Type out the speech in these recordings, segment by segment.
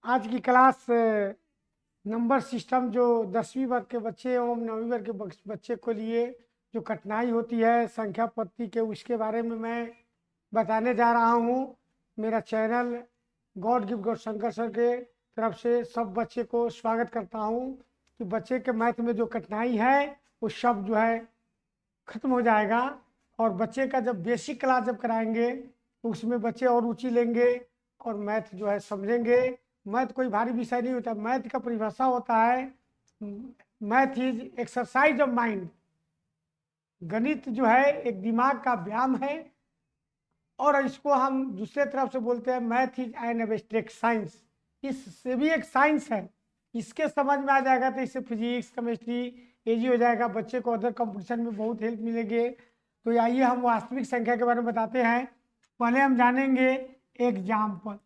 आज की class number system जो 10वीं वर्ग के बच्चे एवं 9वीं वर्ग के बच्चे को लिए जो कठिनाई होती है संख्या पद्धति के, उसके बारे में मैं बताने जा रहा हूँ। मेरा channel God gift God Shankar sir के तरफ से सब बच्चे को स्वागत करता हूँ कि बच्चे के मैथ में जो कठिनाई है वो सब जो है खत्म हो जाएगा। और बच्चे का जब बेसिक क्लास जब कराएंगे तो उसमें बच्चे और रुचि लेंगे और मैथ जो है समझेंगे। मैथ कोई भारी विषय नहीं होता। मैथ का परिभाषा होता है math is exercise of mind. गणित जो है एक दिमाग का व्यायाम है और इसको हम दूसरे तरफ से बोलते हैं math is an abstract science. इससे भी एक साइंस है। इसके समझ में आ जाएगा तो इससे फिजिक्स केमिस्ट्री इजी हो जाएगा। बच्चे को अदर कंपटीशन में बहुत हेल्प मिलेगी। तो आइए हम वास्तविक संख्या के बारे में बताते हैं। पहले हम जानेंगे example.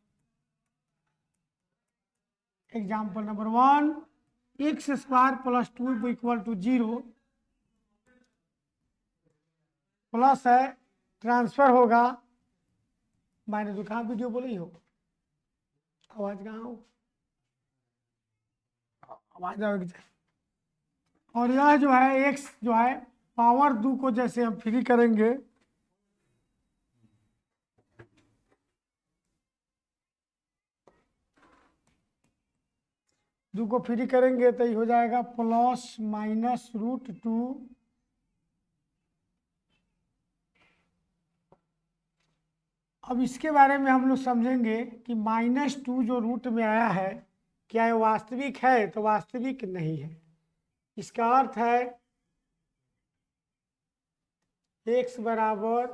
Example number 1, x square plus 2 equal to 0 plus है ट्रांसफर होगा माइनस। तो कहाँ वीडियो बोली हो, आवाज कहाँ हो, आवाज आवेगी। और यह जो है एक्स जो है पावर 2 को जैसे हम फ्री करेंगे दो को फ्री करेंगे तो ये हो जाएगा प्लस माइनस रूट 2 अब इसके बारे में हम लोग समझेंगे कि -2 जो रूट में आया है क्या ये वास्तविक है, तो वास्तविक नहीं है। इसका अर्थ है x बराबर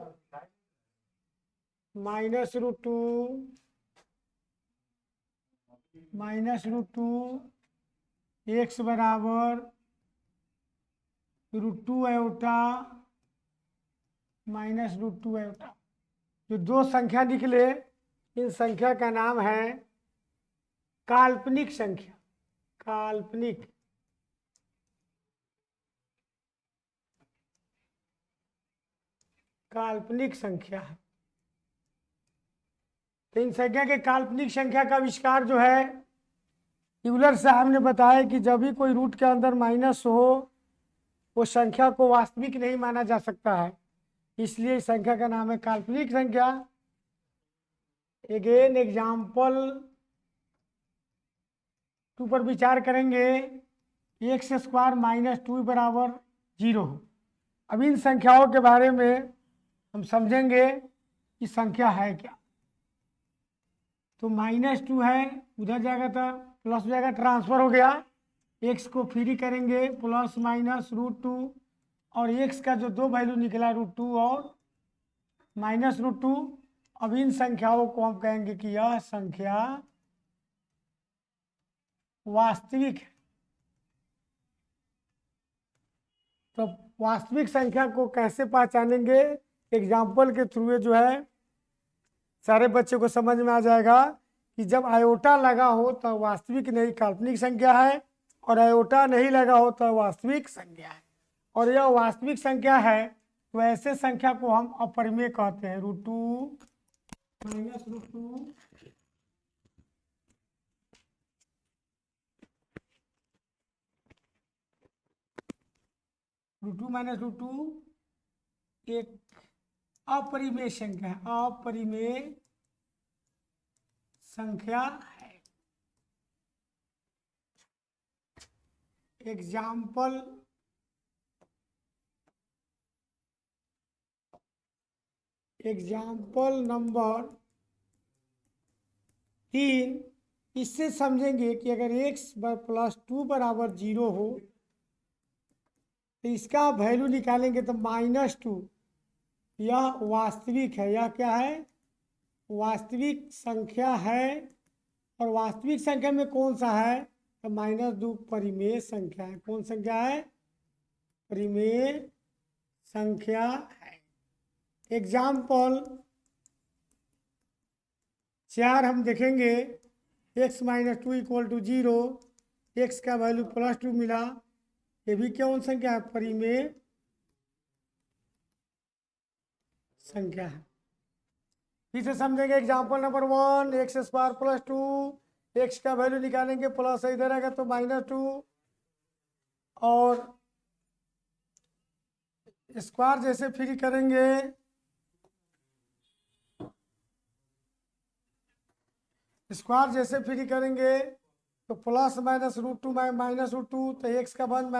-√2 x बराबर √2 आयोटा -√2 आयोटा। जो दो संख्या निकले इन संख्या का नाम है काल्पनिक संख्या। काल्पनिक काल्पनिक संख्या है। तो इन संख्या के काल्पनिक संख्या का आविष्कार जो है यूलर साहब ने बताया कि जब भी कोई रूट के अंदर माइनस हो वो संख्या को वास्तविक नहीं माना जा सकता है, इसलिए इस संख्या का नाम है काल्पनिक संख्या। अगेन एग्जाम्पल 2 पर विचार करेंगे। एक्स स्क्वायर -2 बराबर 0 हो। अब इन संख्याओं के बारे में हम समझेंगे कि संख्या है क्या। तो -2 है, उधर जाएगा तो प्लस हो जाएगा, ट्रांसफर हो गया। एक्स को फ्री करेंगे प्लस माइनस √2 और एक्स का जो दो वैल्यू निकला √2 और -√2। अब इन संख्याओं को हम कहेंगे कि यह संख्या वास्तविक है। तो वास्तविक संख्या को कैसे पहचानेंगे, एग्जाम्पल के थ्रू जो है सारे बच्चे को समझ में आ जाएगा कि जब आयोटा लगा हो तो वास्तविक नहीं काल्पनिक संख्या है और आयोटा नहीं लगा हो तो वास्तविक संख्या है। और यह वास्तविक संख्या है तो ऐसे संख्या को हम अपरिमेय कहते हैं। √2 -√2 √2 एक अपरिमेय संख्या है। अपरिमेय संख्या है। एग्जाम्पल नंबर 3, इससे समझेंगे कि अगर x +2 बराबर 0 हो तो इसका वैल्यू निकालेंगे तो -2। यह वास्तविक है। यह क्या है, वास्तविक संख्या है। और वास्तविक संख्या में कौन सा है तो -2 परिमेय संख्या है। कौन संख्या है, परिमेय संख्या है। एग्जाम्पल 4 हम देखेंगे। x -2 इक्वल टू 0, एक्स का वैल्यू +2 मिला। ये भी कौन संख्या है, परिमेय संख्या है। फिर से समझेंगे। एग्जाम्पल नंबर 1, x² +2 एक्स का वैल्यू निकालेंगे प्लस इधर आएगा तो -2 और स्क्वायर जैसे फ्री करेंगे तो प्लस -√2 -√2 तो एक्स का वन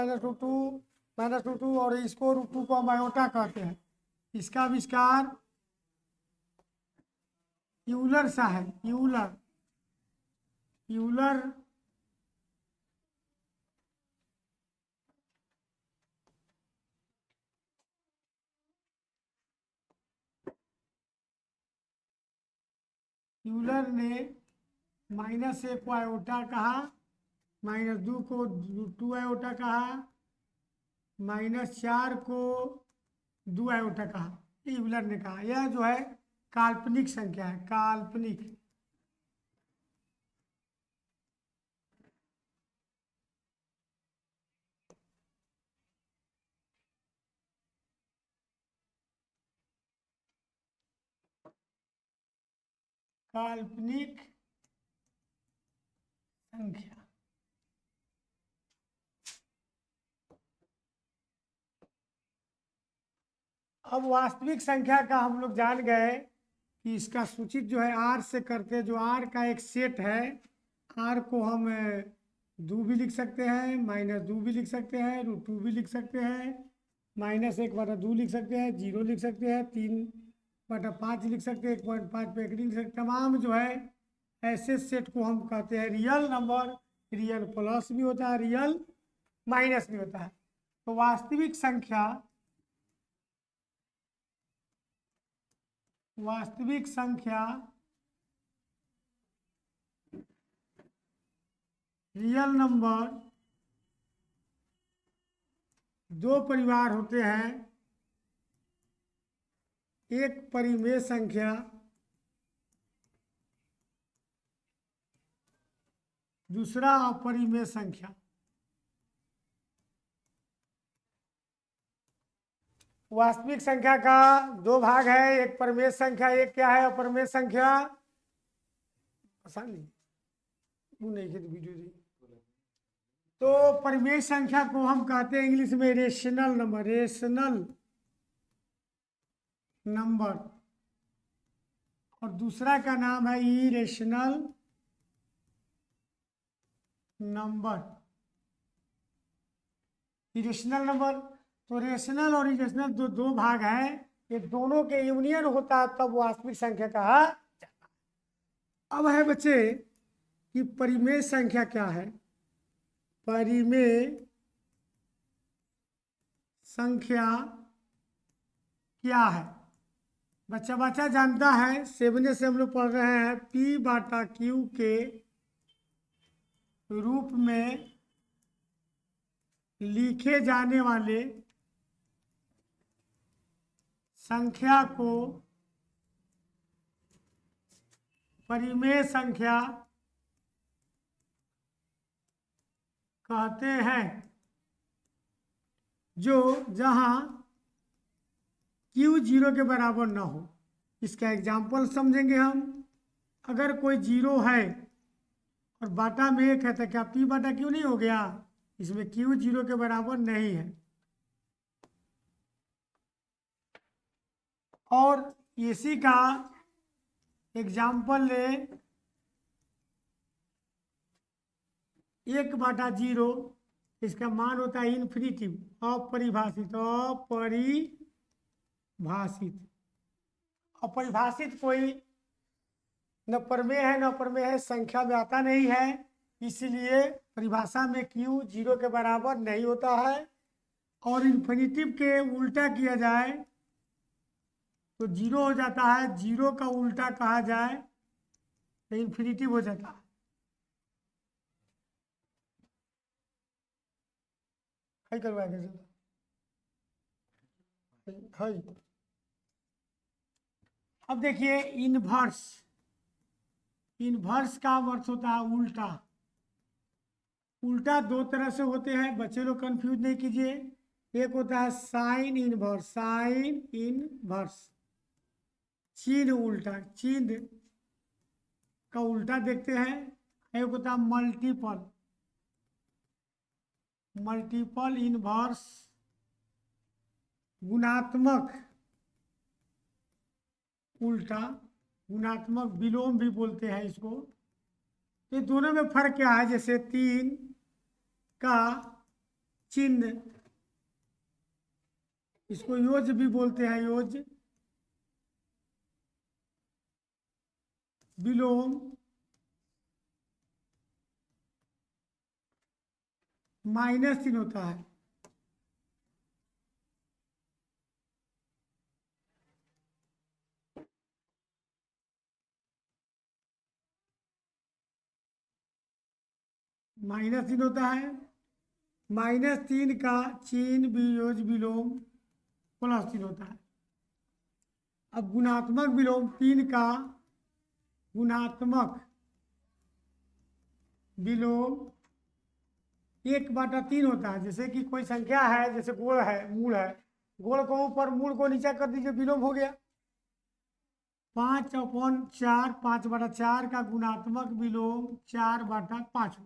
-√2 और इसको √2 को हम आयोटा कहते हैं। इसका आविष्कार यूलर सा है, यूलर ने -1 को आयोटा कहा, -2 को 2 आयोटा कहा, -4 को 2 आयोटा कहा। यूलर ने कहा यह जो है काल्पनिक संख्या है, काल्पनिक। काल्पनिक संख्या। अब वास्तविक संख्या का हम लोग जान गए कि इसका सूचित जो है आर से करते हैं, जो आर का एक सेट है। आर को हम 2 भी लिख सकते हैं, -2 भी लिख सकते हैं, √2 भी लिख सकते हैं, -1/2 लिख सकते हैं, 0 लिख सकते हैं, 3/5 लिख सकते हैं, 1.5 पे एक लिख सकते हैं। तमाम जो है ऐसे सेट को हम कहते हैं रियल नंबर। रियल प्लस भी होता है, रियल माइनस भी होता है। तो वास्तविक संख्या रियल नंबर दो परिवार होते हैं, एक परिमेय संख्या दूसरा अपरिमेय संख्या। वास्तविक संख्या का 2 भाग है, एक परिमेय संख्या, एक क्या है अपरिमेय संख्या। आसान नहीं, वो नहीं है तो वीडियो दी। तो परिमेय संख्या को हम कहते हैं इंग्लिश में रेशनल नंबर, और दूसरा का नाम है इरेशनल नंबर। इरेशनल नंबर, तो रेशनल और इरेशनल दो भाग हैं, ये दोनों के यूनियन होता है तब वास्तविक संख्या कहा जाता है। अब है बच्चे कि परिमेय संख्या क्या है। परिमेय संख्या क्या है, बच्चा जानता है, 7 से हम लोग पढ़ रहे हैं। P/Q के रूप में लिखे जाने वाले संख्या को परिमेय संख्या कहते हैं, जो जहां Q 0 के बराबर ना हो। इसका एग्जाम्पल समझेंगे हम। अगर कोई 0 है और बाटा में 1 है तो क्या P/Q नहीं हो गया? इसमें Q 0 के बराबर नहीं है। और इसी का एग्जाम्पल ले 1/0, इसका मान होता है इन्फिनिटिव, अपरिभाषित कोई न परिमेय है न अपरिमेय है, संख्या में आता नहीं है, इसलिए परिभाषा में Q 0 के बराबर नहीं होता है। और इन्फिनिटिव के उल्टा किया जाए तो 0 हो जाता है, 0 का उल्टा कहा जाए तो इन्फिनिटिव हो जाता है। करवाएंगे है। अब देखिए इनवर्स का अर्थ होता है उल्टा। उल्टा 2 तरह से होते हैं, बच्चे लोग कंफ्यूज नहीं कीजिए। एक होता है साइन इनवर्स, चिन्ह उल्टा, चिन्ह का उल्टा देखते हैं। एक होता है मल्टीपल, मल्टीपल इनवर्स गुणात्मक उल्टा, गुणात्मक विलोम भी बोलते हैं इसको। तो दोनों में फर्क क्या है? जैसे 3 का चिन्ह, इसको योज भी बोलते हैं, योज विलोम -3 होता है। -3 होता है। -3 का चिन्ह भी योज विलोम +3 होता है। अब गुणात्मक विलोम 3 का गुणात्मक विलोम 1/3 होता है। जैसे कि कोई संख्या है, जैसे गोल है, मूल है, गोल को ऊपर मूल को नीचा कर दीजिए, विलोम हो गया। 5/4, 5/4 का गुणात्मक विलोम 4/5।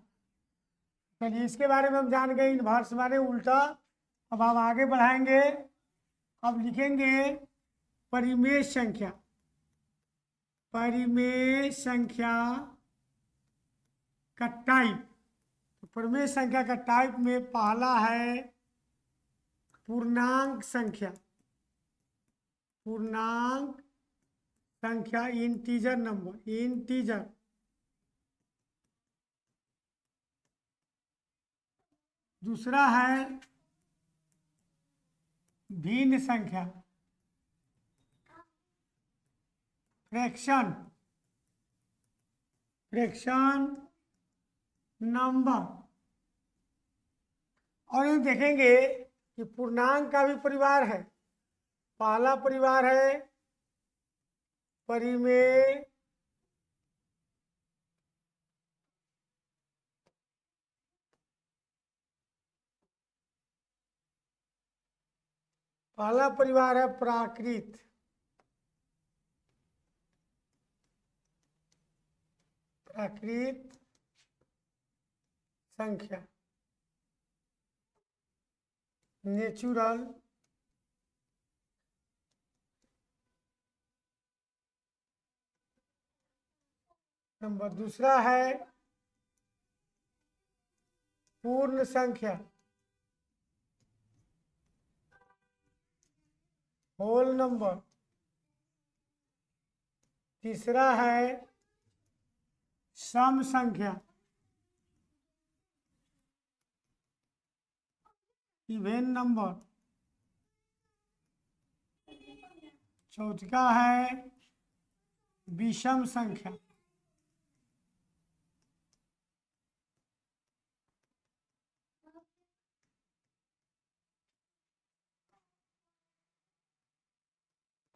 चलिए, इसके बारे में हम जान गए, इनवर्स माने उल्टा। अब हम आगे बढ़ाएंगे। अब लिखेंगे परिमेय संख्या। परिमेय संख्या का टाइप। तो परिमेय संख्या का टाइप में पहला है पूर्णांक संख्या। पूर्णांक संख्या, इंटीजर नंबर, इंटीजर। दूसरा है भिन्न संख्या, फ्रैक्शन, फ्रैक्शन नंबर। और ये देखेंगे कि पूर्णांक का भी परिवार है। पहला परिवार है परिमेय पहला परिवार है प्राकृत। प्राकृत संख्या, नेचुरल नंबर। दूसरा है पूर्ण संख्या, होल नंबर। तीसरा है सम संख्या, इवेन नंबर। चौथा है विषम संख्या।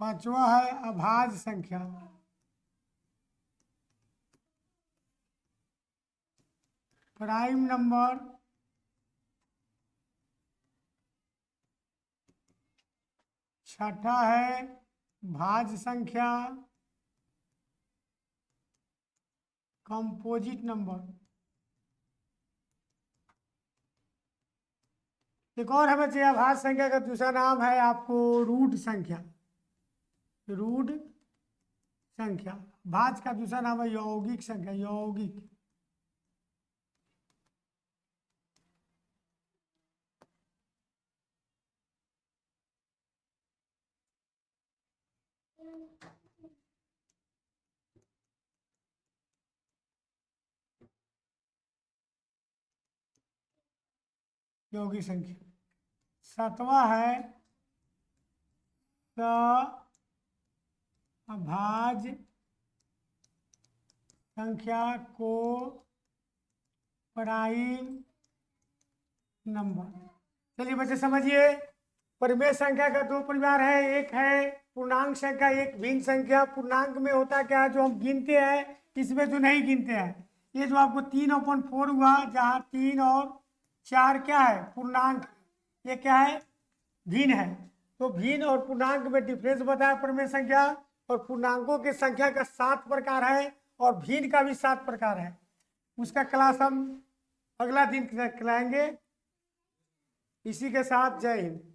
पांचवा है अभाज्य संख्या। Prime number. छठा है भाज्य संख्या, कंपोजिट नंबर। एक और हमें चाहिए अभाज्य संख्या का दूसरा नाम है आपको रूट संख्या। रूट संख्या। भाज्य का दूसरा नाम है यौगिक संख्या, यौगिक। यौगिक संख्या। सातवां है अभाज्य संख्या को प्राइम नंबर। चलिए बच्चे समझिए, परिमेय संख्या का 2 परिवार है। एक है पूर्णांक संख्या, एक भिन्न संख्या। पूर्णांक में होता क्या है, जो हम गिनते हैं, इसमें जो नहीं गिनते हैं। ये जो आपको 3/4 हुआ, जहाँ 3 और 4 क्या है, पूर्णांक। ये क्या है, भिन्न है। तो भिन्न और पूर्णांक में डिफरेंस बताया परिमेय संख्या। और पूर्णांकों की संख्या का 7 प्रकार है और भिन्न का भी 7 प्रकार है। उसका क्लास हम अगला दिन कराएंगे। इसी के साथ जय हिंद।